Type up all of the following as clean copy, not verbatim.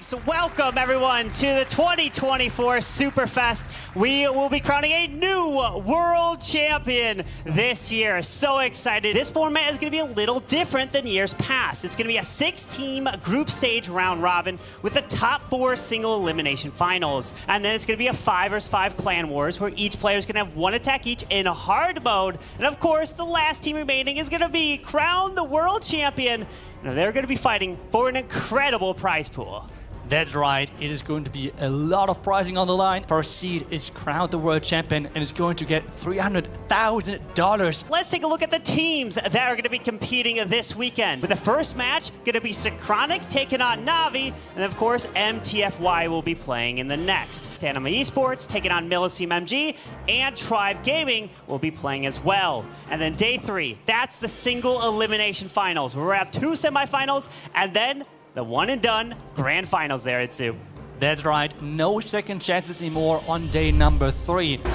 Flags, welcome everyone to the 2024 Superfest. We will be crowning a new world champion this year. So excited. This format is going to be a little different than years past. It's going to be a 6-team group stage round robin with the top 4 single elimination finals. And then it's going to be a 5 vs 5 clan wars where each player is going to have 1 attack each in hard mode. And of course, the last team remaining is going to be crowned the world champion. Now, they're going to be fighting for an incredible prize pool. That's right, it is going to be a lot of pricing on the line. First seed is crowned the world champion and is going to get $300,000. Let's take a look at the teams that are going to be competing this weekend. With the first match going to be Synchronic taking on Navi, and of course MTFY will be playing in the next. Anima Esports taking on Milliseam MG, and Tribe Gaming will be playing as well. And then day 3, that's the single elimination finals, where we're at 2 semifinals, and then the one and done grand finals there at Zoo. That's right, no second chances anymore on day number 3. Ladies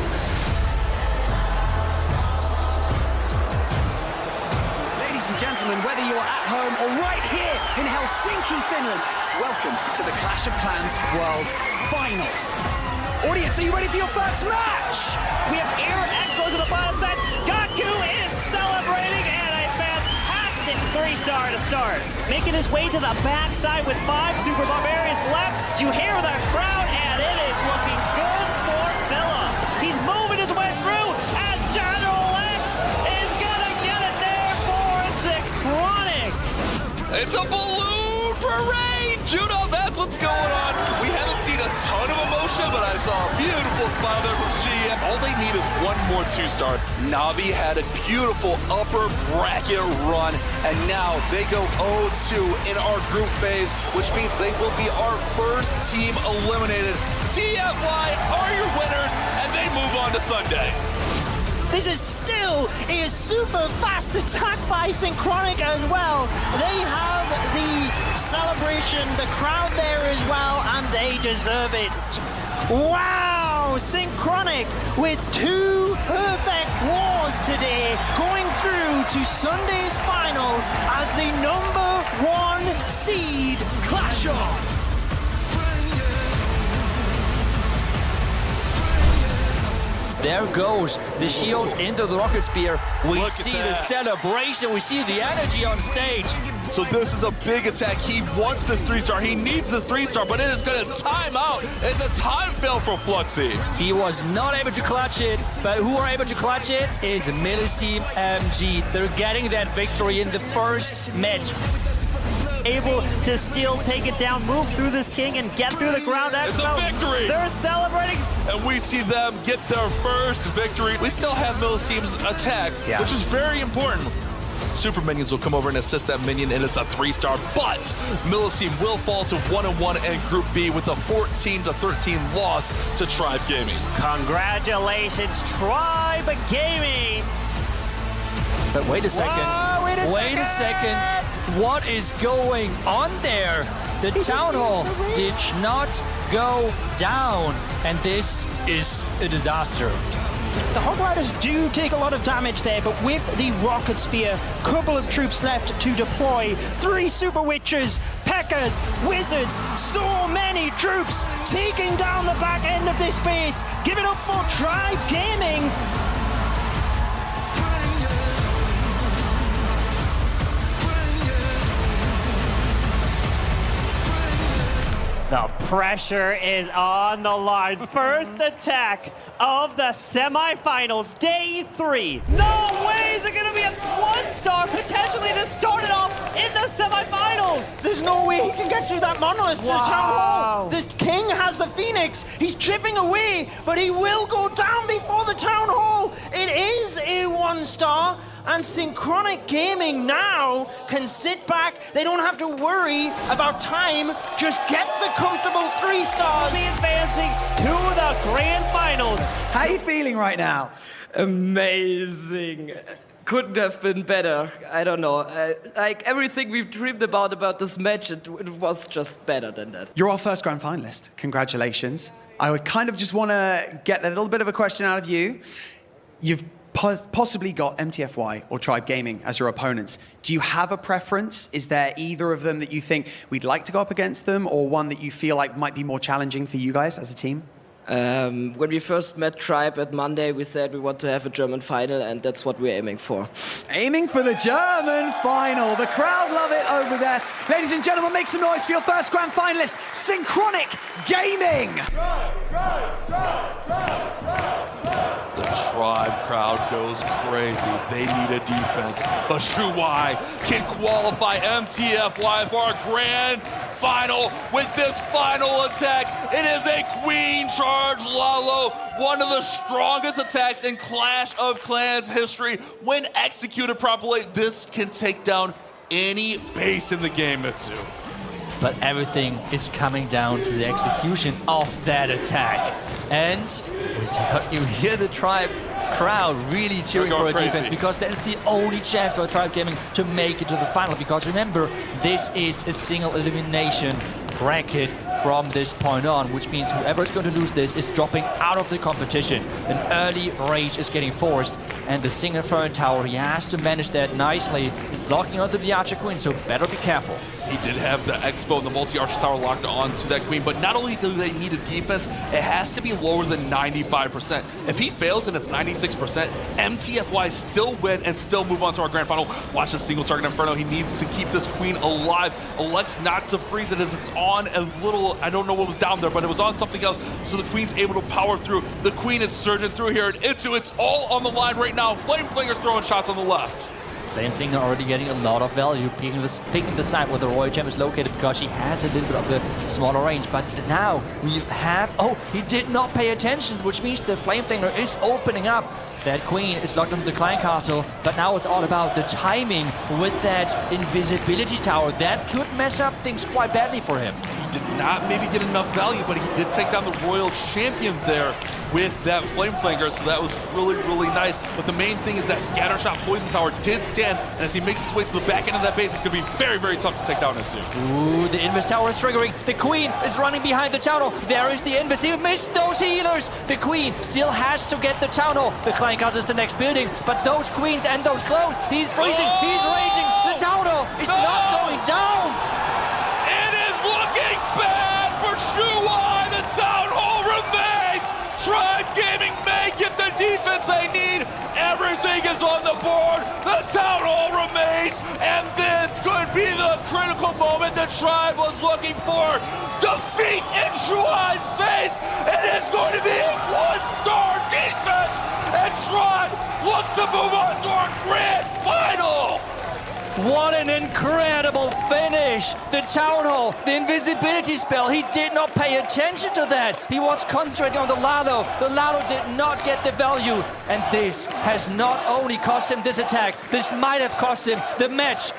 and gentlemen, whether you're at home or right here in Helsinki, Finland, welcome to the Clash of Clans World Finals. Audience, are you ready for your first match? We have Aaron Expos on the bottom side. Gaku is celebrating, and a fantastic 3-star to start. Making his way to the backside with 5 Super Barbarians left. You hear the crowd, and it is looking good for Villa. He's moving his way through, and General X is gonna get it there for Synchronic. It's a balloon parade! Juno, that's what's going on. We haven't seen a ton of emotion, but I saw a beautiful smile there from She. All they need is one more 2-star. Navi had a beautiful upper bracket run, and now they go 0-2 in our group phase, which means they will be our first team eliminated. TFY are your winners, and they move on to Sunday. This is still a super fast attack by Synchronic as well. They have the celebration, the crowd there as well, and they deserve it. Wow, Synchronic with 2 perfect wars today, going through to Sunday's finals as the #1 seed. Clash on! There goes the shield into the rocket spear. We see the celebration, we see the energy on stage. So this is a big attack. He wants this 3-star. He needs this 3-star, but it is going to time out. It's a time fail for Fluxy. He was not able to clutch it, but who are able to clutch it is Milliseam MG. They're getting that victory in the first match. Able to still take it down, move through this king, and get through the ground. It's a victory! They're celebrating. And we see them get their first victory. We still have Milliseam's attack, which is very important. Super minions will come over and assist that minion, and it's a 3-star, but Milliseam will fall to 1-1 in Group B with a 14-13 loss to Tribe Gaming. Congratulations, Tribe Gaming! But wait a second. Whoa, wait a second. What is going on there? The town hall did not go down, and this is a disaster. The Hog Riders do take a lot of damage there, but with the Rocket Spear, couple of troops left to deploy. 3 Super Witches, P.E.K.K.A.s, Wizards, so many troops taking down the back end of this base. Give it up for Tribe Gaming. The pressure is on the line. First attack of the semifinals, day 3. No way is it going to be a 1-star potentially to start it off in the semifinals. There's no way he can get through that monolith to the town hall. This king has the Phoenix. He's chipping away, but he will go down before the town hall. It is a 1-star. And Synchronic Gaming now can sit back. They don't have to worry about time. Just get the comfortable 3 stars. Be advancing to the grand finals. How are you feeling right now? Amazing. Couldn't have been better. I don't know. Like everything we've dreamed about this match, it was just better than that. You're our first grand finalist. Congratulations. I would kind of just want to get a little bit of a question out of you. You've possibly got MTFY or Tribe Gaming as your opponents. Do you have a preference? Is there either of them that you think we'd like to go up against them, or one that you feel like might be more challenging for you guys as a team? When we first met Tribe at Monday, we said we want to have a German final, and that's what we're aiming for. Aiming for the German final. The crowd love it over there. Ladies and gentlemen, make some noise for your first grand finalist, Synchronic Gaming. The Tribe crowd goes crazy. They need a defense. But Shuai can qualify MTFY for our grand final with this final attack. It is a Queen Charge Lalo, one of the strongest attacks in Clash of Clans history. When executed properly, this can take down any base in the game, Mitsu. But everything is coming down to the execution of that attack. And you hear the Tribe crowd really cheering for a defense, because that's the only chance for Tribe Gaming to make it to the final. Because remember, this is a single elimination bracket from this point on, which means whoever is going to lose this is dropping out of the competition. An early rage is getting forced, and the single Fern Tower, he has to manage that nicely. He's locking onto the Archer Queen, so better be careful. He did have the Expo and the multi-Archer Tower locked onto that Queen, but not only do they need a defense, it has to be lower than 95%. If he fails and it's 96%, MTFY still win and still move on to our grand final. Watch the single target Inferno. He needs to keep this Queen alive. Elects not to freeze it as it's on a little, I don't know what was down there, but it was on something else, so the Queen's able to power through. The Queen is surging through here, and it's all on the line right now. Flame Flinger's throwing shots on the left. Flame Flinger already getting a lot of value, picking the side where the Royal Gem is located, because she has a little bit of a smaller range. But now we have... Oh, he did not pay attention, which means the Flame Flinger is opening up. That Queen is locked onto the Clan Castle, but now it's all about the timing with that Invisibility Tower. That could mess up things quite badly for him. He did not maybe get enough value, but he did take down the Royal Champion there with that Flame Flinger, so that was really, really nice. But the main thing is that Scattershot Poison Tower did stand, and as he makes his way to the back end of that base, it's going to be very, very tough to take down into. Ooh, the Invis Tower is triggering. The Queen is running behind the Town Hall. There is the Invis. He missed those healers. The Queen still has to get the Town Hall. The Clan Castle is the next building, but those Queens and those clones, he's freezing, he's raging. The Town Hall is not going down. It is looking bad for Shuai. The Town Hall remains. Tribe Gaming may get the defense they need. Everything is on the board. The Town Hall remains, and this could be the critical moment the Tribe was looking for. Defeat in Shuai's face. It is going to be a one-star defense, and Tribe look to move on to our grand final. What an incredible finish! The Town Hall, the invisibility spell, he did not pay attention to that. He was concentrating on the Lalo. The Lalo did not get the value. And this has not only cost him this attack, this might have cost him the match,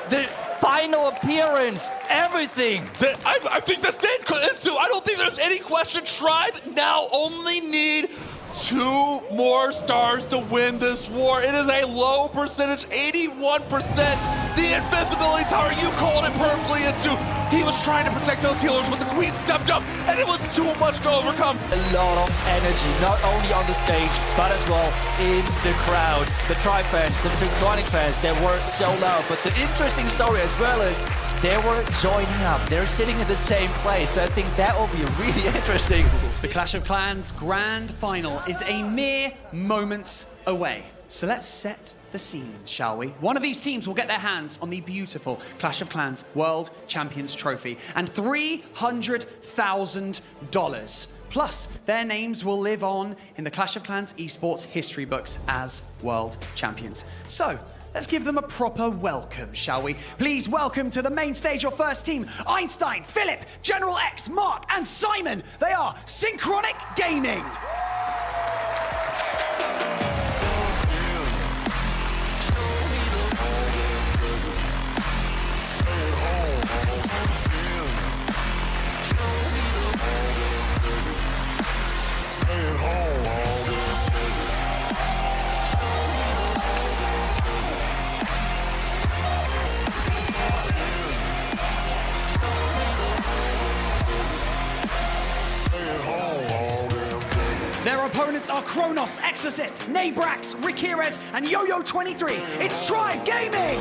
the final appearance, everything. I think that's it. I don't think there's any question. Tribe now only need 2 more stars to win this war. It is a low percentage, 81%. The Invisibility Tower, you called it perfectly into. He was trying to protect those healers, but the Queen stepped up, and it was too much to overcome. A lot of energy, not only on the stage, but as well in the crowd. The Tribe fans, the Synchronic fans, they were so loud. But the interesting story as well is they were joining up. They're sitting in the same place. So I think that will be really interesting. The Clash of Clans Grand Final is a mere moments away. So let's set the scene, shall we? One of these teams will get their hands on the beautiful Clash of Clans World Champions Trophy and $300,000. Plus, their names will live on in the Clash of Clans esports history books as world champions. So, let's give them a proper welcome, shall we? Please welcome to the main stage your first team, Einstein, Philip, General X, Mark, and Simon. They are Synchronic Gaming. opponents are Kronos, Exorcist, Nabrax, Rikirez, and Yo-Yo23. It's Tribe Gaming!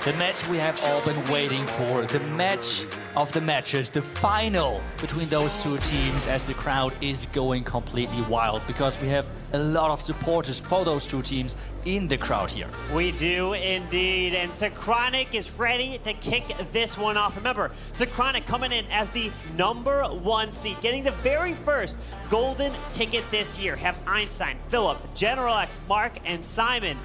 The match we have all been waiting for, the match of the matches, the final between those two teams, as the crowd is going completely wild because we have a lot of supporters for those two teams in the crowd here. We do indeed, and Synchronic is ready to kick this one off. Remember, Synchronic coming in as the #1 seed, getting the very first golden ticket this year. Have Einstein, Philip, General X, Mark, and Simon.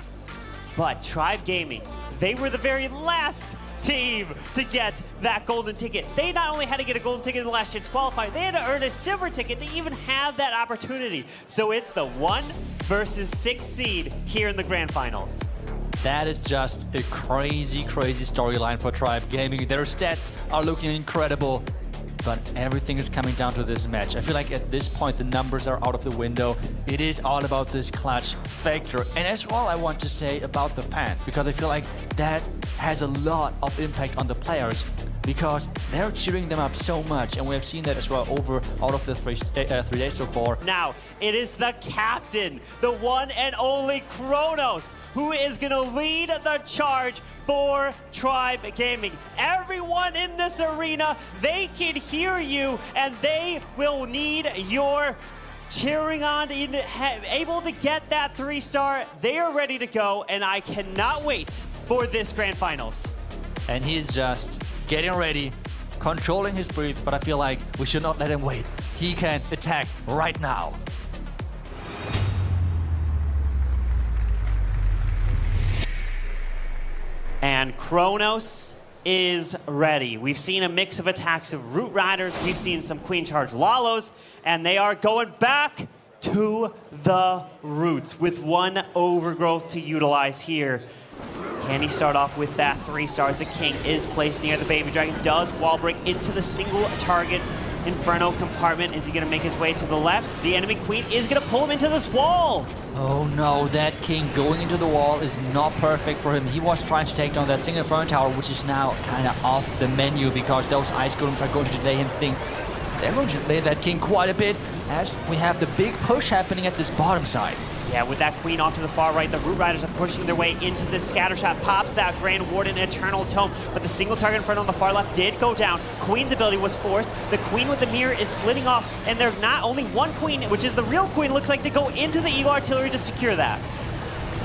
But Tribe Gaming, they were the very last team to get that golden ticket. They not only had to get a golden ticket in the last chance qualifier, they had to earn a silver ticket to even have that opportunity. So it's the 1 versus 6 seed here in the grand finals. That is just a crazy, crazy storyline for Tribe Gaming. Their stats are looking incredible, but everything is coming down to this match. I feel like at this point, the numbers are out of the window. It is all about this clutch factor. And as well, I want to say about the fans, because I feel like that has a lot of impact on the players, because they're cheering them up so much. And we have seen that as well out of the 3 days so far. Now, it is the captain, the one and only Kronos, who is gonna lead the charge for Tribe Gaming. Everyone in this arena, they can hear you, and they will need your cheering on, able to get that 3-star. They are ready to go, and I cannot wait for this grand finals. And he's just getting ready, controlling his breath, but I feel like we should not let him wait. He can attack right now. And Kronos is ready. We've seen a mix of attacks of Root Riders, we've seen some Queen Charge Lalos, and they are going back to the roots with one overgrowth to utilize here. Can he start off with that 3 stars? The King is placed near the Baby Dragon, does wall break into the single target Inferno compartment. Is he gonna make his way to the left? The enemy Queen is gonna pull him into this wall. Oh no, that King going into the wall is not perfect for him. He was trying to take down that single Inferno tower, which is now kind of off the menu because those Ice Golems are going to delay him. They're going to delay that King quite a bit as we have the big push happening at this bottom side. Yeah, with that Queen off to the far right, the Root Riders are pushing their way into this scatter shot. Pops that Grand Warden Eternal Tome, but the single target in front on the far left did go down. Queen's ability was forced. The Queen with the mirror is splitting off, and there's not only one Queen, which is the real Queen, looks like to go into the Eagle Artillery to secure that.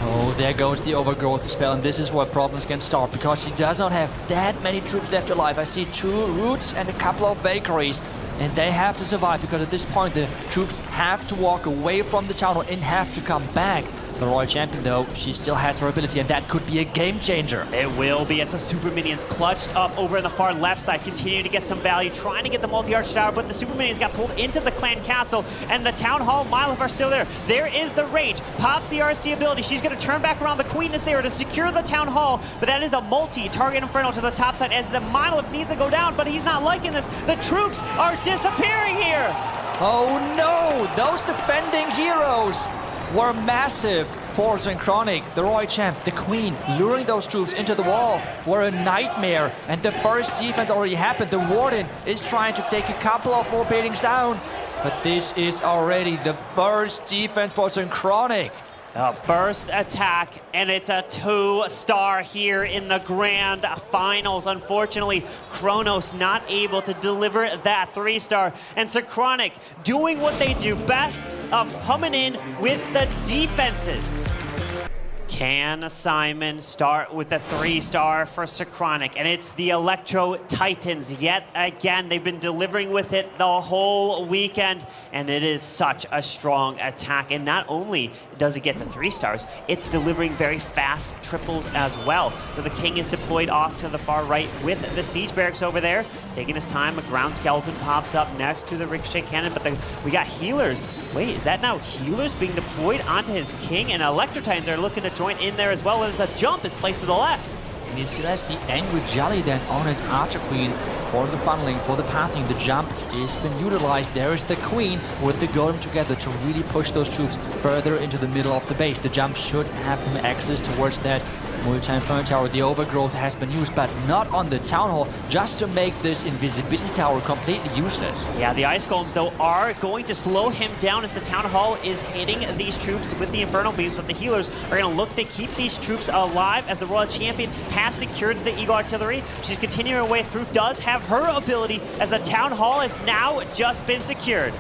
Oh, there goes the overgrowth spell, and this is where problems can start because he does not have that many troops left alive. I see 2 Roots and a couple of Valkyries, and they have to survive because at this point the troops have to walk away from the town hall and have to come back. The Royal Champion, though, she still has her ability, and that could be a game changer. It will be as the Super Minions clutched up over in the far left side, continuing to get some value, trying to get the multi-arch tower, but the Super Minions got pulled into the clan castle, and the Town Hall Miloff are still there. There is the Rage, pops the RC ability. She's going to turn back around. The Queen is there to secure the Town Hall, but that is a multi-target Inferno to the top side as the Miloff needs to go down, but he's not liking this. The troops are disappearing here. Oh no, those defending heroes were massive for Synchronic. The Royal Champ, the Queen, luring those troops into the wall were a nightmare. And the first defense already happened. The Warden is trying to take a couple of more buildings down. But this is already the first defense for Synchronic. A burst attack, and it's a 2-star here in the grand finals. Unfortunately, Kronos not able to deliver that 3-star, and Synchronic doing what they do best of coming in with the defenses. Can Simon start with a 3-star for Synchronic? And it's the Electro Titans yet again. They've been delivering with it the whole weekend, and it is such a strong attack. And not only does it get the 3 stars, it's delivering very fast triples as well. So the King is deployed off to the far right with the Siege Barracks over there, taking his time. A ground skeleton pops up next to the Ricochet Cannon, but we got healers Wait, is that now healers being deployed onto his king? And Electro Titans are looking to join in there as well as a jump is placed to the left. And he still has the Angry Jelly then on his Archer Queen for the funneling, for the pathing. The jump has been utilized. There is the Queen with the Golem together to really push those troops further into the middle of the base. The jump should have him access towards that multi-inferno tower. The overgrowth has been used, but not on the Town Hall, just to make this invisibility tower completely useless. Yeah, the Ice Golems, though, are going to slow him down as the Town Hall is hitting these troops with the Inferno Beams, but the healers are going to look to keep these troops alive as the Royal Champion has secured the Eagle Artillery. She's continuing her way through, does have her ability as the Town Hall has now just been secured.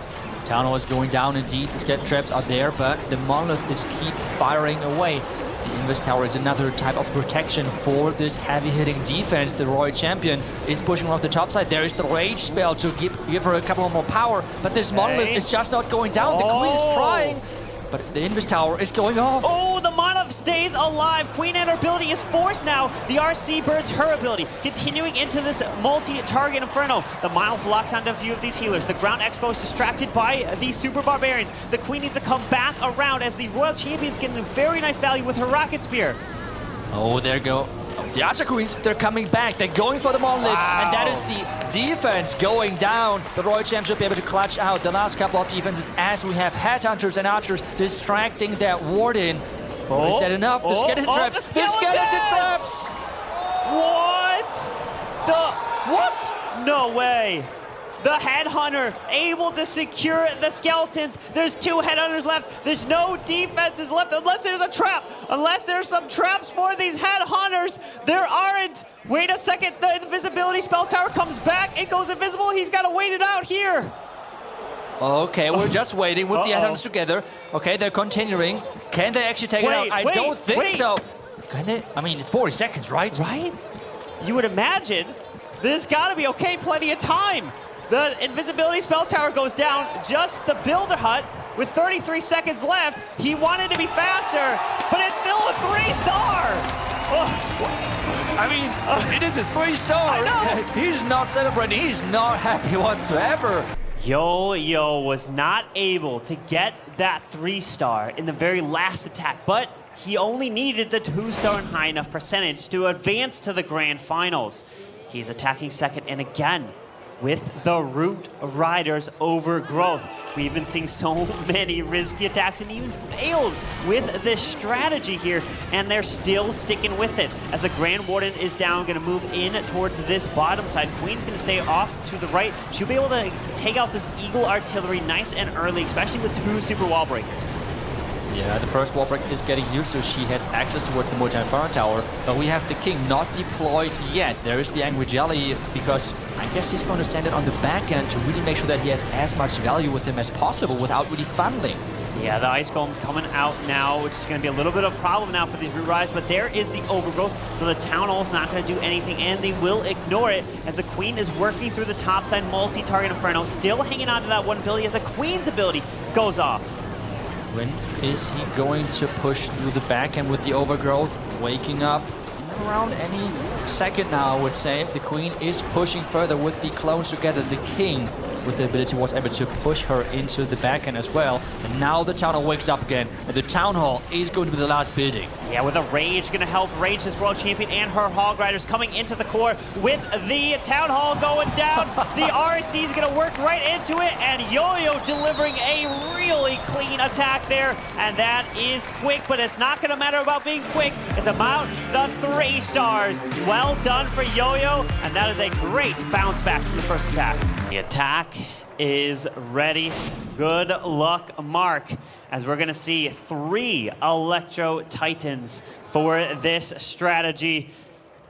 Town Hall is going down indeed, the Scatter Traps are there, but the Monolith is keep firing away. The Invis Tower is another type of protection for this heavy-hitting defense. The Royal Champion is pushing around the top side. There is the Rage spell to give her a couple more power, but this Monolith is just not going down. The Queen is trying, but the Invis Tower is going off. Oh, the Monolith stays alive. Queen and her ability is forced now. The RC burns her ability. Continuing into this multi-target Inferno. The Monolith locks onto a few of these healers. The Ground Expo is distracted by these Super Barbarians. The Queen needs to come back around as the Royal Champion's getting a very nice value with her Rocket Spear. Oh, there go. The Archer Queens, they're coming back. They're going for the Monolith, and that is the defense going down. The Royal Champ should be able to clutch out the last couple of defenses as we have Headhunters and Archers distracting that Warden. Is that enough? The Skeleton Traps! The Skeleton Traps! What? What? No way. The Headhunter able to secure the Skeletons. There's 2 Headhunters left. There's no defenses left unless there's a trap. Unless there's some traps for these Headhunters. There aren't. Wait a second. The invisibility spell tower comes back. It goes invisible. He's got to wait it out here. Okay, we're just waiting with the Headhunters together. Okay, they're continuing. Can they actually take it out? I don't think so. Can they? I mean, it's 40 seconds, right? Right? You would imagine there's got to be okay, plenty of time. The invisibility spell tower goes down. Just the Builder Hut with 33 seconds left. He wanted to be faster, but it's still a 3-star. I mean, it is a 3-star. I know. He's not celebrating. He's not happy whatsoever. Yo-Yo was not able to get that 3-star in the very last attack, but he only needed the 2-star and high enough percentage to advance to the grand finals. He's attacking second, and again, with the Root Riders Overgrowth. We've been seeing so many risky attacks and even fails with this strategy here, and they're still sticking with it. As the Grand Warden is down, gonna move in towards this bottom side. Queen's gonna stay off to the right. She'll be able to take out this Eagle Artillery nice and early, especially with 2 super wall breakers. Yeah, the first wall break is getting used, so she has access towards the multi-inferno tower. But we have the King not deployed yet. There is the Angry Jelly, because I guess he's going to send it on the back end to really make sure that he has as much value with him as possible without really funneling. Yeah, the Ice Golem's coming out now, which is going to be a little bit of a problem now for these Root Riders, but there is the Overgrowth, so the Town Hall's not going to do anything, and they will ignore it as the Queen is working through the topside multi-target Inferno, still hanging on to that one ability as the Queen's ability goes off. When is he going to push through the back end with the Overgrowth? Waking up around any second now, I would say. The Queen is pushing further with the clones together. The King, with the ability, was able to push her into the back end as well. And now the Town Hall wakes up again, and the Town Hall is going to be the last building. Yeah, with a Rage going to help Rage, this World Champion, and her Hog Riders coming into the core with the Town Hall going down. The RC is going to work right into it, and Yo-Yo delivering a really clean attack there. And that is quick, but it's not going to matter about being quick. It's about the 3 stars. Well done for Yo-Yo, and that is a great bounce back from the first attack. The attack is ready. Good luck, Mark, as we're gonna see 3 Electro Titans for this strategy.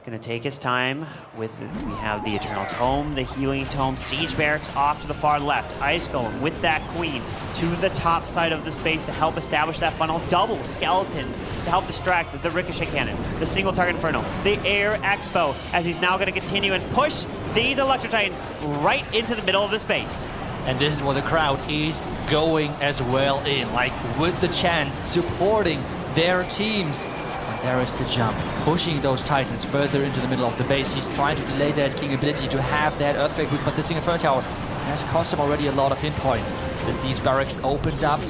Gonna take his time with, we have the Eternal Tome, the Healing Tome, Siege Barracks off to the far left, Ice Golem with that Queen to the top side of the space to help establish that funnel, double Skeletons to help distract the Ricochet Cannon, the Single Target Inferno, the Air Expo, as he's now gonna continue and push these Electro Titans right into the middle of the space. And this is where the crowd is going as well in, like with the chance, supporting their teams. There is the jump, pushing those Titans further into the middle of the base. He's trying to delay that King ability to have that Earthquake boost, but the Single Inferno Tower has cost him already a lot of hit points. The Siege Barracks opens up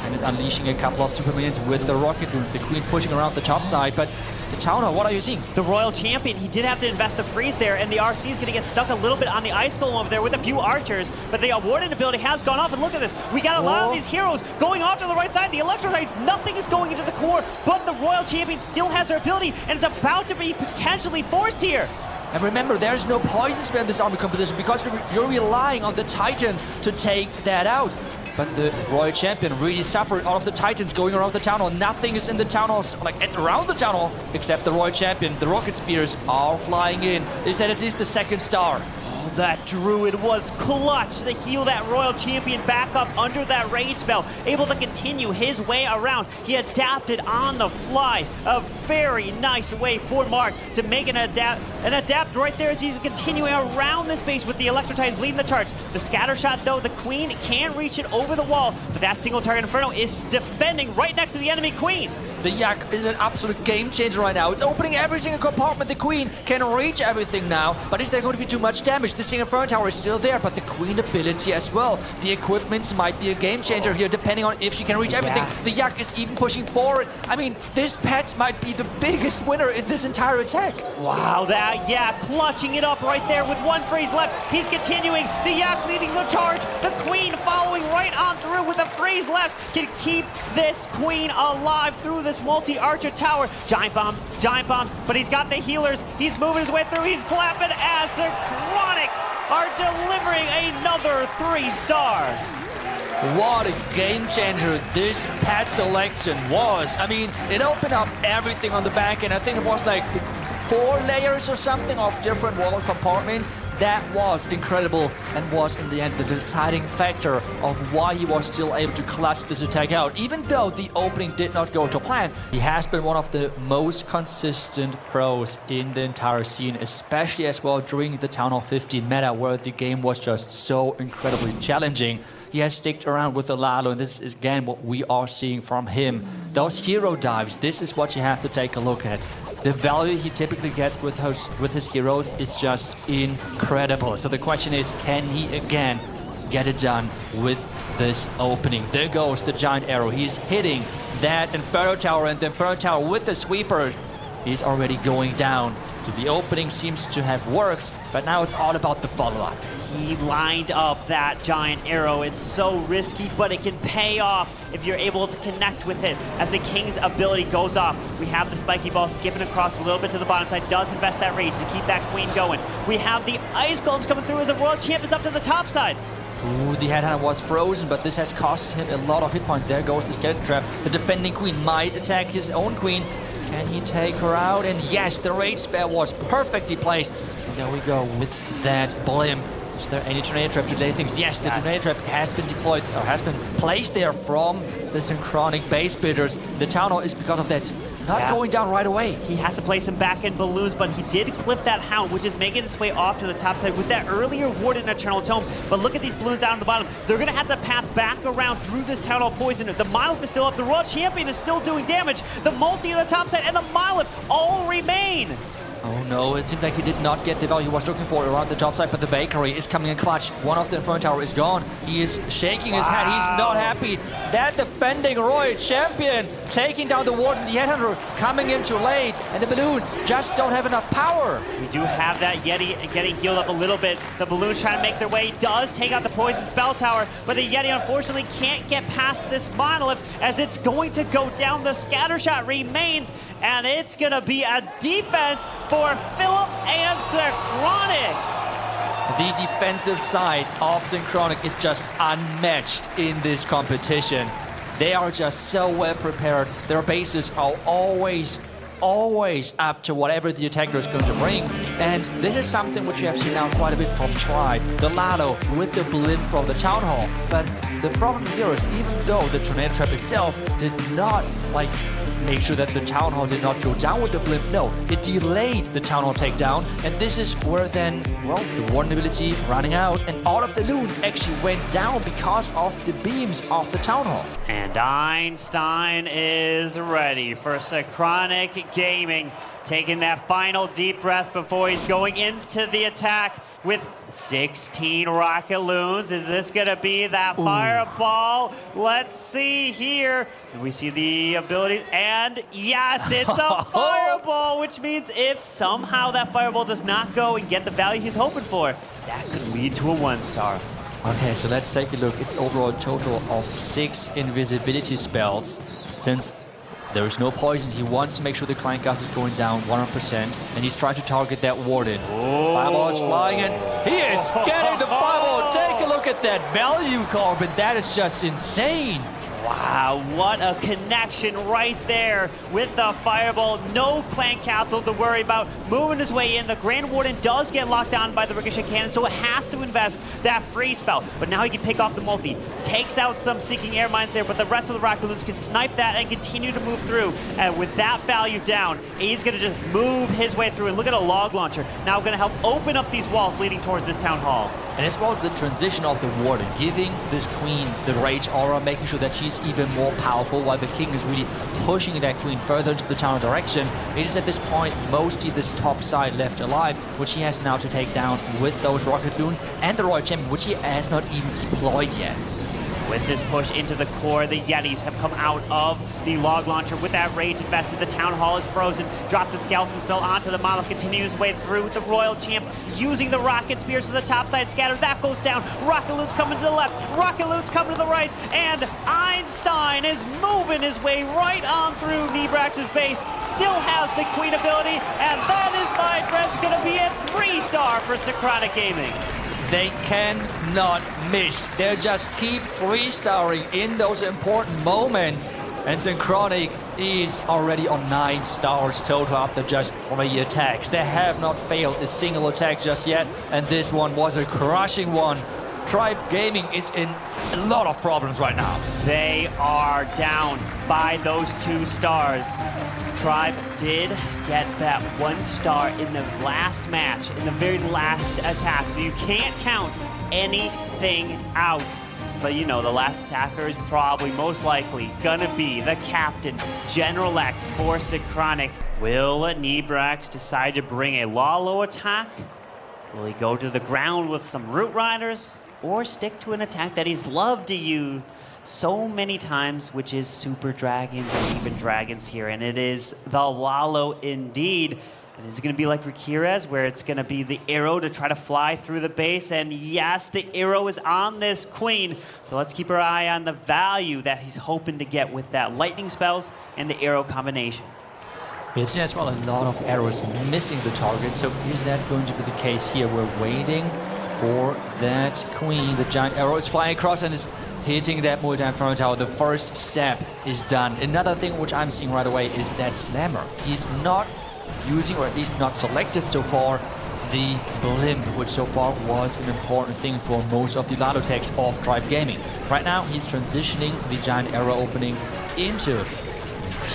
and is unleashing a couple of super minions with the rocket boost. The Queen pushing around the top side, but the Town Hall, what are you seeing? The Royal Champion, he did have to invest the freeze there, and the RC is going to get stuck a little bit on the Ice Golem over there with a few archers, but the Warden ability has gone off, and look at this. We got a lot of these heroes going off to the right side. The Electrolytes, nothing is going into the core, but the Royal Champion still has her ability, and it's about to be potentially forced here. And remember, there's no poison spell in this army composition because you're relying on the Titans to take that out. But the Royal Champion really suffered all of the Titans going around the Town Hall. Nothing is in the Town Hall, like around the Town Hall, except the Royal Champion. The Rocket Spears are flying in. Is that at least the second star? Oh, that Druid was clutch to heal that Royal Champion back up under that rage spell, able to continue his way around. He adapted on the fly. A very nice way for Mark to make an adapt right there as he's continuing around this base with the Electro Titans leading the charge. The scatter shot, though, the Queen can reach it over the wall, but that single target Inferno is defending right next to the enemy Queen. The Yak is an absolute game changer right now. It's opening every single compartment. The Queen can reach everything now, but is there going to be too much damage? The Single Inferno Tower is still there, but the Queen ability as well. The equipments might be a game changer here, depending on if she can reach everything. Yeah. The Yak is even pushing forward. I mean, this pet might be the biggest winner in this entire attack. Wow, that Yak clutching it up right there with one freeze left. He's continuing. The Yak leading the charge. The Queen following right on through with a freeze left. Can keep this Queen alive through this multi-archer tower. Giant bombs, but he's got the healers. He's moving his way through. He's clapping as Synchronic are delivering another 3-star. What a game changer this pet selection was. I mean, it opened up everything on the back end. I think it was like 4 layers or something of different wall compartments. That was incredible and was in the end the deciding factor of why he was still able to clutch this attack out. Even though the opening did not go to plan, he has been one of the most consistent pros in the entire scene, especially as well during the Town Hall 15 meta where the game was just so incredibly challenging. He has sticked around with the Lalo, and this is again what we are seeing from him. Those hero dives, this is what you have to take a look at. The value he typically gets with his heroes is just incredible. So the question is, can he again get it done with this opening? There goes the giant arrow. He's hitting that Inferno Tower, and the Inferno Tower with the sweeper is already going down. So the opening seems to have worked, but now it's all about the follow-up. He lined up that giant arrow. It's so risky, but it can pay off if you're able to connect with it. As the King's ability goes off, we have the spiky ball skipping across a little bit to the bottom side, does invest that rage to keep that Queen going. We have the Ice Golems coming through as a Royal Champ is up to the top side. Ooh, the Headhunter was frozen, but this has cost him a lot of hit points. There goes the Skeleton Trap. The defending Queen might attack his own Queen. Can he take her out? And yes, the rage spell was perfectly placed. And there we go with that blimp. Is there any Tornado Trap to delay things? Yes, the Tornado Trap has been deployed, or has been placed there from the Synchronic base builders. The Town Hall is because of that not going down right away. He has to place him back in balloons, but he did clip that Hound, which is making its way off to the top side with that earlier Warden Eternal Tome. But look at these balloons down at the bottom. They're going to have to path back around through this Town Hall poison. The Monolith is still up. The Royal Champion is still doing damage. The Multi on the top side and the Monolith all remain. Oh no, it seemed like he did not get the value he was looking for around the top side, but the Bakery is coming in clutch. One of the Inferno Tower is gone. He is shaking his head. He's not happy. That defending Royal Champion taking down the Warden, the Headhunter coming in too late, and the balloons just don't have enough power. We do have that Yeti getting healed up a little bit. The balloons trying to make their way. He does take out the Poison Spell Tower, but the Yeti unfortunately can't get past this Monolith as it's going to go down. The Scatter Shot remains, and it's going to be a defense for Philip and Synchronic. The defensive side of Synchronic is just unmatched in this competition. They are just so well prepared. Their bases are always up to whatever the attacker is going to bring. And this is something which we have seen now quite a bit from Tribe. The Lalo with the blimp from the Town Hall. But the problem here is even though the Tornado Trap itself did not make sure that the Town Hall did not go down with the blimp. No, it delayed the Town Hall takedown, and this is where then, well, the Warden ability running out, and all of the loons actually went down because of the beams of the Town Hall. And Einstein is ready for Synchronic Gaming, taking that final deep breath before he's going into the attack with 16 rocket loons. Is this gonna be that fireball? Let's see here. We see the abilities, and yes, it's a fireball, which means if somehow that fireball does not go and get the value he's hoping for, that could lead to a 1-star. Okay, so let's take a look. It's overall a total of 6 invisibility spells. Since there is no poison, he wants to make sure the client gas is going down 100%, and he's trying to target that Warden. Fireball is flying, and he is getting the fireball. Take a look at that value, Carbon. That is just insane. Wow, what a connection right there with the fireball. No clan castle to worry about. Moving his way in. The Grand Warden does get locked down by the Ricochet Cannon, so it has to invest that free spell. But now he can pick off the multi. Takes out some Seeking Air Mines there, but the rest of the Rocket Loons can snipe that and continue to move through. And with that value down, he's going to just move his way through. And look at a log launcher. Now going to help open up these walls leading towards this Town Hall. And as well, the transition of the Warden, giving this Queen the Rage Aura, making sure that she's even more powerful, while the King is really pushing that Queen further into the town direction. It is at this point mostly this top side left alive, which he has now to take down with those Rocket Loons and the Royal Champion, which he has not even deployed yet. With this push into the core, the Yetis have come out of the log launcher with that rage invested. The Town Hall is frozen, drops the skeleton spell onto the Monolith, continues his way through with the Royal Champ, using the Rocket Spears to the top side scatter. That goes down. Rocket Loons coming to the left, Rocket Loons coming to the right, and Einstein is moving his way right on through Nebrax's base. Still has the Queen ability, and that is, my friends, going to be a 3-star for Synchronic Gaming. They cannot miss. They just keep 3-starring in those important moments. And Synchronic is already on 9 stars total after just 3 attacks. They have not failed a single attack just yet, and this one was a crushing one. Tribe Gaming is in a lot of problems right now. They are down by those 2 stars. Tribe did get that 1 star in the last match, in the very last attack, so you can't count anything out. But you know, the last attacker is probably most likely gonna be the captain, General X for Synchronic. Will Nebrax decide to bring a Lalo attack? Will he go to the ground with some Root Riders? Or stick to an attack that he's loved to use so many times, which is Super Dragons or even Dragons here, and it is the Lalo indeed. And is it going to be like Rikirez, where it's going to be the arrow to try to fly through the base? And yes, the arrow is on this Queen, so let's keep our eye on the value that he's hoping to get with that lightning spells and the arrow combination. We've seen as well a lot of arrows missing the target, so is that going to be the case here? We're waiting for that Queen. The giant arrow is flying across and is hitting that multi-inferno tower. The first step is done. Another thing which I'm seeing right away is that Slammer. He's not using, or at least not selected so far, the blimp, which so far was an important thing for most of the Lado techs of Tribe Gaming. Right now, he's transitioning the giant arrow opening into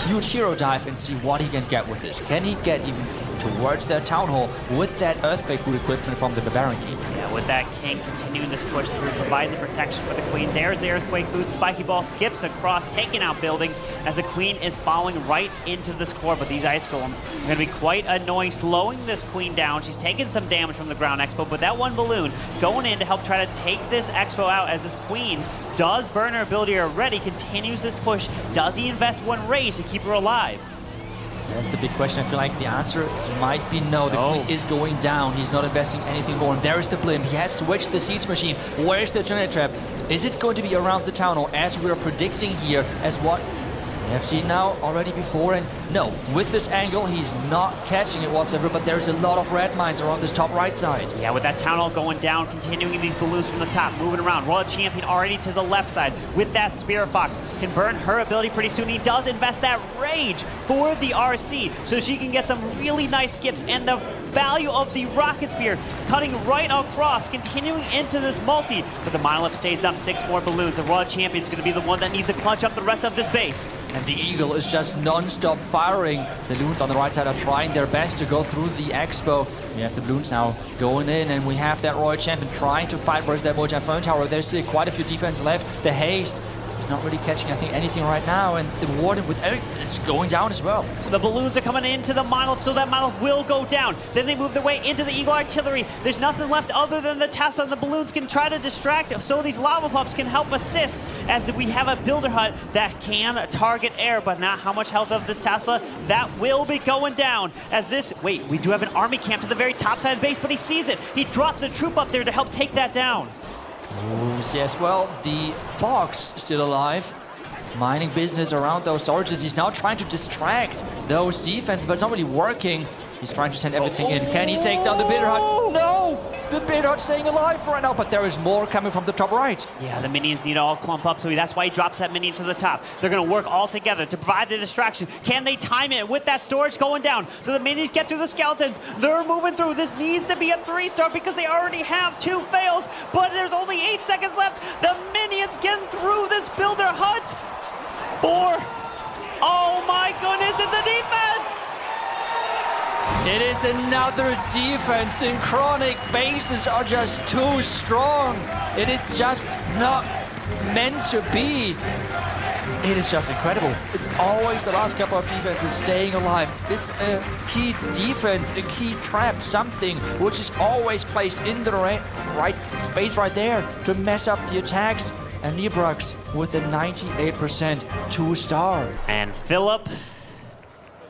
huge hero dive and see what he can get with this. Can he get even towards that Town Hall with that Earthquake Boot equipment from the Barbarian King? Yeah, with that King continuing this push through, providing the protection for the Queen. There's the Earthquake Boot. Spiky Ball skips across, taking out buildings as the Queen is falling right into this core. But these Ice Golems are going to be quite annoying, slowing this Queen down. She's taking some damage from the Ground Expo, but that one balloon going in to help try to take this Expo out as this Queen does burn her ability already, continues this push. Does he invest 1 rage to keep her alive? That's the big question. I feel like the answer might be no. The Queen is going down. He's not investing anything more. And there is the blimp. He has switched the siege machine. Where's the Trinity Trap? Is it going to be around the Town Hall, as we are predicting here, as what we have seen now already before? And no, with this angle, he's not catching it whatsoever, but there's a lot of red mines around this top right side. Yeah, with that Town Hall going down, continuing these balloons from the top, moving around. Royal Champion already to the left side with that Spirit Fox. Can burn her ability pretty soon. He does invest that Rage for the RC, so she can get some really nice skips. And the value of the Rocket Spear cutting right across, continuing into this multi. But the Monolith stays up 6 more balloons. The World Champion is going to be the one that needs to clutch up the rest of this base. And the Eagle is just non-stop firing. The Loons on the right side are trying their best to go through the Expo. We have the Balloons now going in, and we have that Royal Champion trying to fight versus that Multi-Phone Tower. There's still quite a few defense left. The Haste is not really catching, I think, anything right now, and the Warden with Eric is going down as well. The Balloons are coming into the Monolith, so that Monolith will go down. Then they move their way into the Eagle Artillery. There's nothing left other than the Tesla, and the Balloons can try to distract, so these Lava Pups can help assist, as we have a Builder Hut that can target air, but not how much health of this Tesla. That will be going down, as this, wait, we do have an army camp to the very top side of the base, but he sees it. He drops a troop up there to help take that down. Yes, well, the Fox still alive. Mining business around those storages. He's now trying to distract those defenses, but it's not really working. He's trying to send everything in. Can he take down the Builder Hut? No! The Builder Hut staying alive right now, but there is more coming from the top right. Yeah, the minions need to all clump up, so that's why he drops that minion to the top. They're going to work all together to provide the distraction. Can they time it with that storage going down? So the minions get through the skeletons. They're moving through. This needs to be a 3-star because they already have 2 fails, but there's only 8 seconds left. The minions getting through this Builder Hut. 4. Oh my goodness, it's the defense! It is another defense. Synchronic bases are just too strong. It is just not meant to be. It is just incredible. It's always the last couple of defenses staying alive. It's a key defense, a key trap, something which is always placed in the right space right there to mess up the attacks. And Librux with a 98% 2-star. And Philip,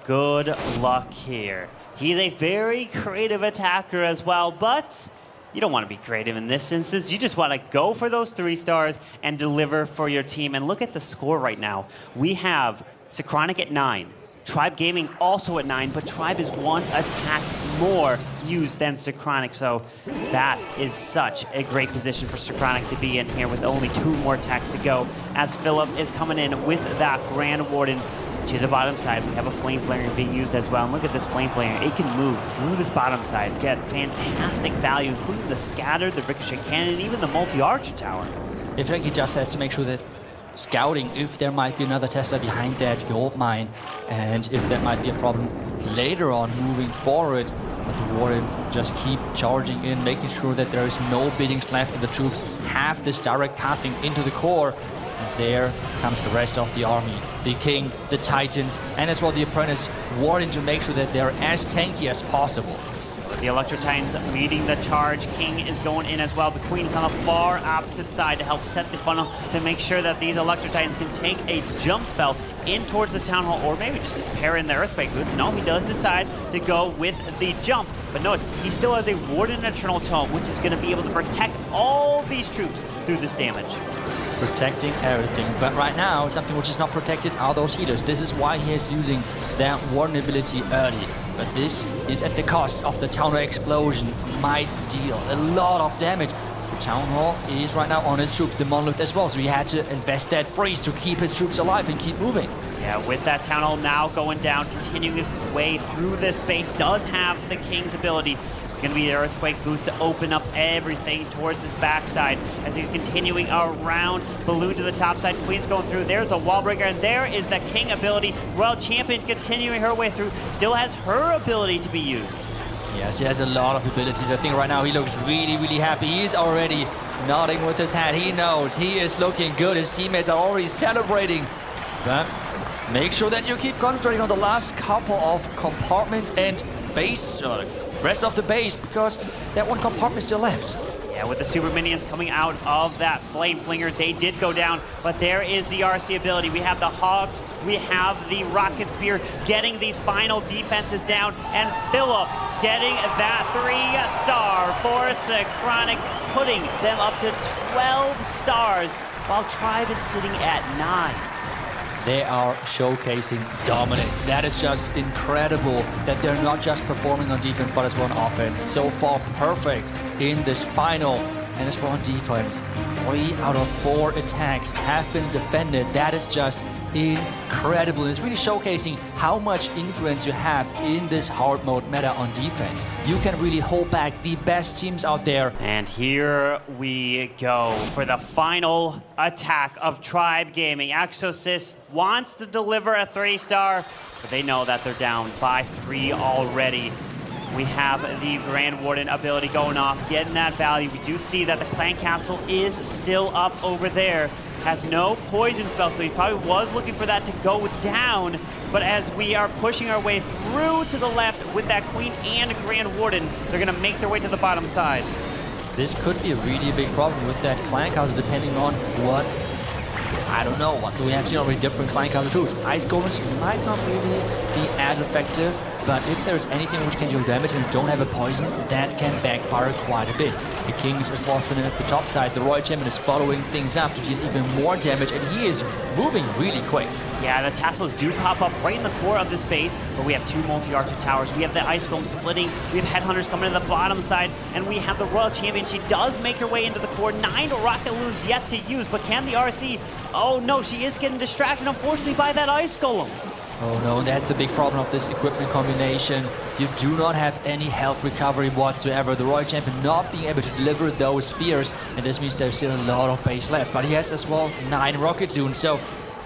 good luck here. He's a very creative attacker as well, but you don't want to be creative in this instance. You just want to go for those 3 stars and deliver for your team. And look at the score right now. We have Synchronic at 9. Tribe Gaming also at 9, but Tribe is 1 attack more used than Synchronic, so that is such a great position for Synchronic to be in here with only 2 more attacks to go, as Philip is coming in with that Grand Warden. To the bottom side, we have a Flame Flanger being used as well, and look at this Flame Flanger. It can move through this bottom side, get fantastic value, including the Scatter, the Ricochet Cannon, and even the Multi-Archer Tower. I feel like he just has to make sure that scouting if there might be another Tesla behind that gold mine, and if that might be a problem later on moving forward. But the Warden just keep charging in, making sure that there is no biddings left and the troops have this direct pathing into the core. And there comes the rest of the army. The King, the Titans, and as well the Apprentice Warden to make sure that they're as tanky as possible. The Electro Titans leading the charge. King is going in as well. The Queen is on the far opposite side to help set the funnel to make sure that these Electro Titans can take a jump spell in towards the Town Hall, or maybe just pair in the Earthquake boots. No, he does decide to go with the jump. But notice, he still has a Warden Eternal Tome, which is going to be able to protect all these troops through this damage. Protecting everything, but right now something which is not protected are those healers. This is why he is using that Warden ability early, but this is at the cost of the Town Hall explosion. Might deal a lot of damage. The Town Hall is right now on his troops, the Monolith as well, so he had to invest that freeze to keep his troops alive and keep moving. Yeah, with that Town Hall now going down, continuing his way through this space, does have the King's ability. It's going to be the Earthquake Boots to open up everything towards his backside as he's continuing around. Balloon to the top side, Queen's going through. There's a wall breaker, and there is the King ability. Royal Champion continuing her way through, still has her ability to be used. Yes, he has a lot of abilities. I think right now he looks really, really happy. He's already nodding with his head. He knows he is looking good. His teammates are already celebrating. But make sure that you keep concentrating on the last couple of compartments and base, rest of the base, because that one compartment is still left. Yeah, with the super minions coming out of that Flame Flinger, they did go down, but there is the RC ability. We have the Hogs, we have the Rocket Spear getting these final defenses down, and Philip getting that 3-star for Synchronic, putting them up to 12 stars, while Tribe is sitting at 9. They are showcasing dominance. That is just incredible that they're not just performing on defense, but as well on offense. So far, perfect in this final. And as well on defense, 3 out of 4 attacks have been defended. That is just incredible. And it's really showcasing how much influence you have in this hard mode meta on defense. You can really hold back the best teams out there. And here we go for the final attack of Tribe Gaming. Exosys wants to deliver a 3-star, but they know that they're down by 3 already. We have the Grand Warden ability going off, getting that value. We do see that the Clan Castle is still up over there. Has no poison spell, so he probably was looking for that to go down. But as we are pushing our way through to the left with that Queen and Grand Warden, they're going to make their way to the bottom side. This could be a really big problem with that Clan Castle, depending on what, I don't know, what we have seen already different Clan Castle troops. Ice Golems might not really be as effective, but if there's anything which can deal damage and you don't have a poison, that can backfire quite a bit. The King is just waltzing in at the top side. The Royal Champion is following things up to deal even more damage, and he is moving really quick. Yeah, the tassels do pop up right in the core of this base, but we have 2 multi-archer towers. We have the Ice Golem splitting. We have Headhunters coming to the bottom side, and we have the Royal Champion. She does make her way into the core. 9 rocket loons yet to use, but can the RC? Oh no, she is getting distracted, unfortunately, by that Ice Golem. Oh no, that's the big problem of this equipment combination. You do not have any health recovery whatsoever. The Royal Champion not being able to deliver those spears, and this means there's still a lot of base left. But he has as well 9 rocket loons, so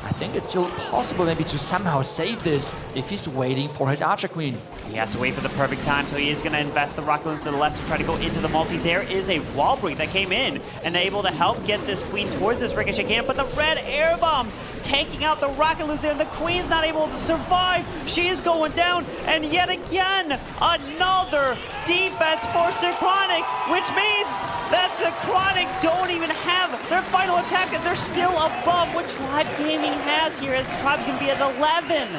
I think it's still possible maybe to somehow save this if he's waiting for his Archer Queen. He has to wait for the perfect time, so he is going to invest the rocket loons to the left to try to go into the multi. There is a wall break that came in and able to help get this Queen towards this Ricochet cannon, but the red air bombs taking out the rocket loons there, and the Queen's not able to survive. She is going down, and yet again, another defense for Synchronic, which means that Synchronic don't even have their final attack, and they're still above what Tribe Gaming has here, as Tribe's going to be at 11.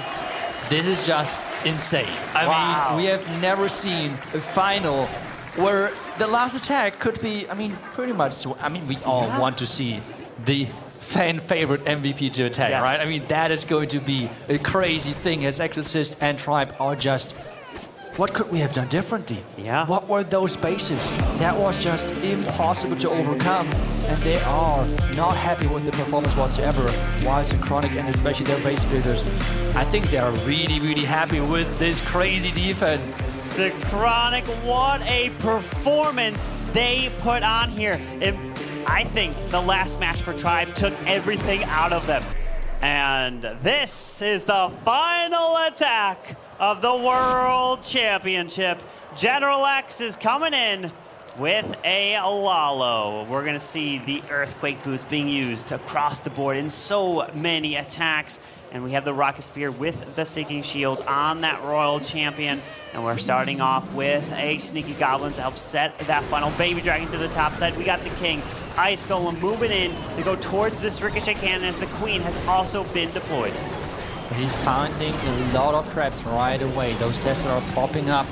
This is just insane. I Wow. mean, we have never seen a final where the last attack could be, I mean, pretty much, I mean, we all want to see the fan favorite MVP to attack, Yes. right? I mean, that is going to be a crazy thing as Exorcist and Tribe are just, what could we have done differently? Yeah. What were those bases? That was just impossible to overcome, and they are not happy with the performance whatsoever. While Synchronic and especially their base builders, I think they are really, really happy with this crazy defense. Synchronic, what a performance they put on here. I think the last match for Tribe took everything out of them. And this is the final attack of the World Championship. General X is coming in with a Lalo. We're gonna see the Earthquake boots being used across the board in so many attacks. And we have the Rocket Spear with the Sinking Shield on that Royal Champion. And we're starting off with a Sneaky Goblin to help set that funnel. Baby Dragon to the top side. We got the King. Ice Golem moving in to go towards this Ricochet Cannon as the Queen has also been deployed. He's finding a lot of traps right away. Those tests are popping up.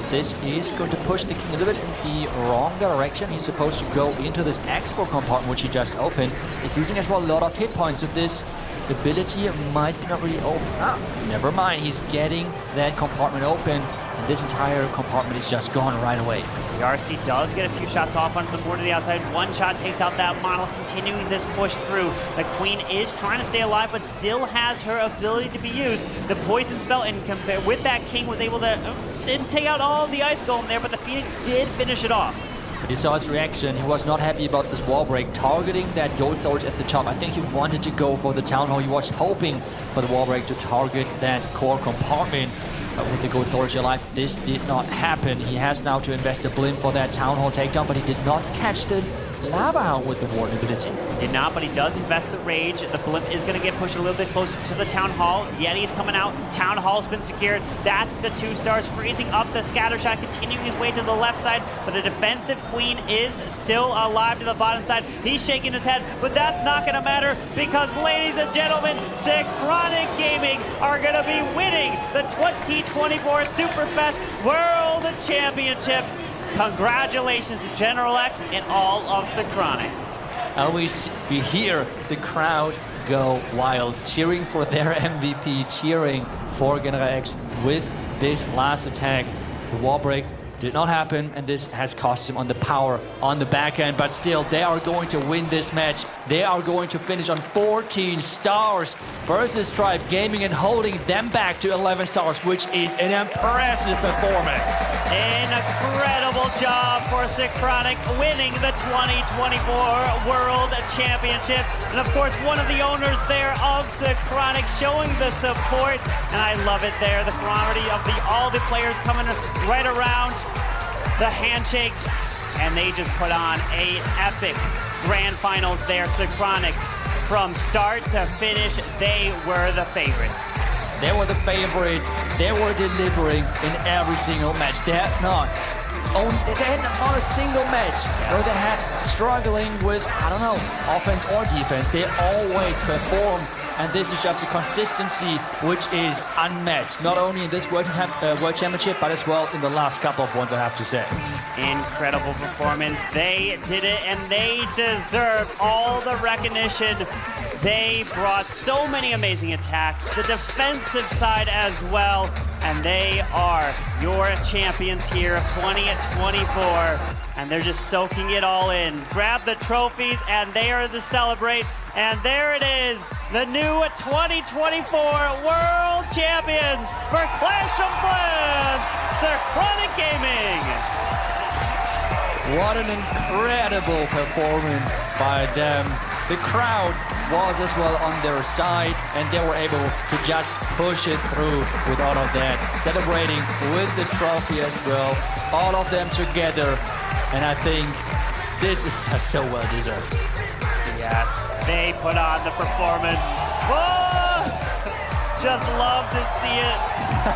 This is going to push the King a little bit in the wrong direction. He's supposed to go into this export compartment, which he just opened. He's losing as well a lot of hit points with this. Ability might not really open up. Never mind, he's getting that compartment open, and this entire compartment is just gone right away. The RC does get a few shots off onto the board to the outside. One shot takes out that monolith, continuing this push through. The Queen is trying to stay alive, but still has her ability to be used. The poison spell, and with that, King was able to didn't take out all the Ice Golem there, but the Phoenix did finish it off. But you saw his reaction. He was not happy about this wall break, targeting that gold sword at the top. I think he wanted to go for the Town Hall. He was hoping for the wall break to target that core compartment. But with the gold sword alive, this did not happen. He has now to invest a blimp for that Town Hall takedown, but he did not catch the Lava Hound with the Warden ability. Did not, but he does invest the Rage. The Blimp is going to get pushed a little bit closer to the Town Hall. Yeti's coming out. Town Hall's been secured. That's the 2 stars, freezing up the scatter shot, continuing his way to the left side. But the defensive Queen is still alive to the bottom side. He's shaking his head, but that's not going to matter because, ladies and gentlemen, Synchronic Gaming are going to be winning the 2024 Superfest World Championship. Congratulations to General X and all of Synchronic. And we hear the crowd go wild, cheering for their MVP, cheering for General X with this last attack. The wall break Did not happen, and this has cost him on the power on the back end, but still, they are going to win this match. They are going to finish on 14 stars versus Stripe Gaming and holding them back to 11 stars, which is an impressive performance. Incredible job for Synchronic winning the 2024 World Championship. And of course, one of the owners there of Synchronic showing the support. And I love it there, the camaraderie of all the players coming right around, the handshakes, and they just put on an epic grand finals there. Synchronic, from start to finish, they were the favorites. They were the favorites. They were delivering in every single match. They had not a single match where they had struggling with, I don't know, offense or defense. They always perform, and this is just a consistency which is unmatched, not only in this World Championship, but as well in the last couple of ones, I have to say. Incredible performance. They did it, and they deserve all the recognition. They brought so many amazing attacks, the defensive side as well, and they are your champions here of 2024, and they're just soaking it all in. Grab the trophies, and they are to celebrate, and there it is, the new 2024 World Champions for Clash of Clans, Synchronic Gaming. What an incredible performance by them. The crowd was as well on their side, and they were able to just push it through with all of that, celebrating with the trophy as well, all of them together, and I think this is just so well deserved. Yes, they put on the performance. Oh, just love to see it.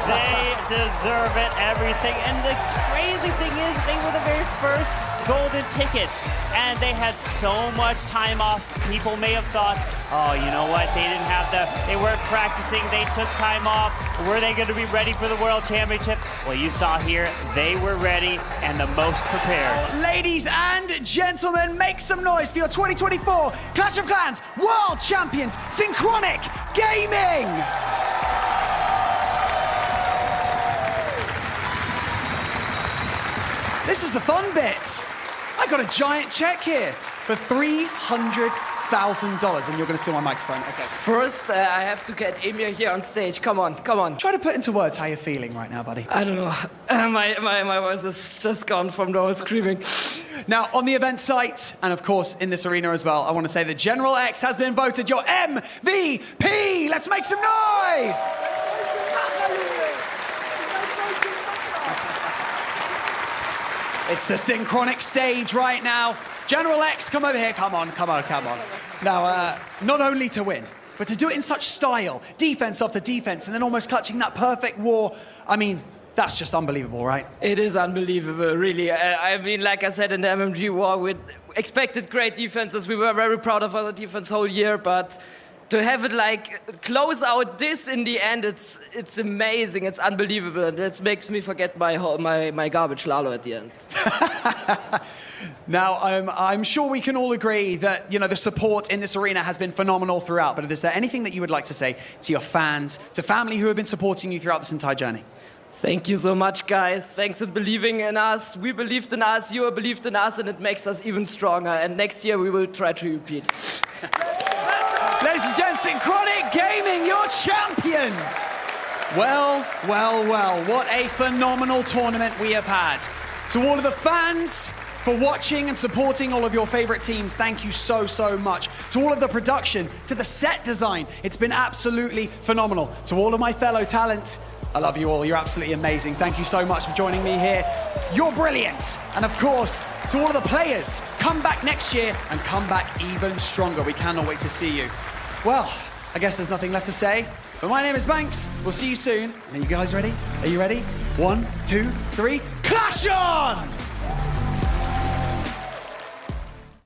They deserve it, everything. And the crazy thing is, they were the very first golden ticket, and they had so much time off. People may have thought, oh, you know what, they weren't practicing, they took time off. Were they going to be ready for the World Championship? Well, you saw here, they were ready and the most prepared. Ladies and gentlemen, make some noise for your 2024 Clash of Clans World Champions, Synchronic Gaming! This is the fun bit. I got a giant check here for $300,000, and you're going to steal my microphone. Okay. First, I have to get Emir here on stage. Come on, come on. Try to put into words how you're feeling right now, buddy. I don't know. My voice is just gone from the whole screaming. Now, on the event site, and of course in this arena as well, I want to say that General X has been voted your MVP. Let's make some noise. It's the Synchronic stage right now. General X, come over here. Come on. Now, not only to win, but to do it in such style, defense after defense, and then almost clutching that perfect war. I mean, that's just unbelievable, right? It is unbelievable, really. I mean, like I said in the MMG war, we expected great defenses. We were very proud of our defense whole year, but to have it like close out this in the end, it's amazing, it's unbelievable, and it makes me forget my garbage Lalo at the end. Now, I'm sure we can all agree that, you know, the support in this arena has been phenomenal throughout, but is there anything that you would like to say to your fans, to family who have been supporting you throughout this entire journey? Thank you so much, guys. Thanks for believing in us. We believed in us, you believed in us, and it makes us even stronger. And next year we will try to repeat. Ladies and gents, Synchronic Gaming, your champions! Well, what a phenomenal tournament we have had. To all of the fans for watching and supporting all of your favorite teams, thank you so much. To all of the production, to the set design, it's been absolutely phenomenal. To all of my fellow talent, I love you all, you're absolutely amazing. Thank you so much for joining me here. You're brilliant. And of course, to all of the players, come back next year and come back even stronger. We cannot wait to see you. Well, I guess there's nothing left to say, but my name is Banks. We'll see you soon. Are you guys ready? Are you ready? 1, 2, 3, clash on!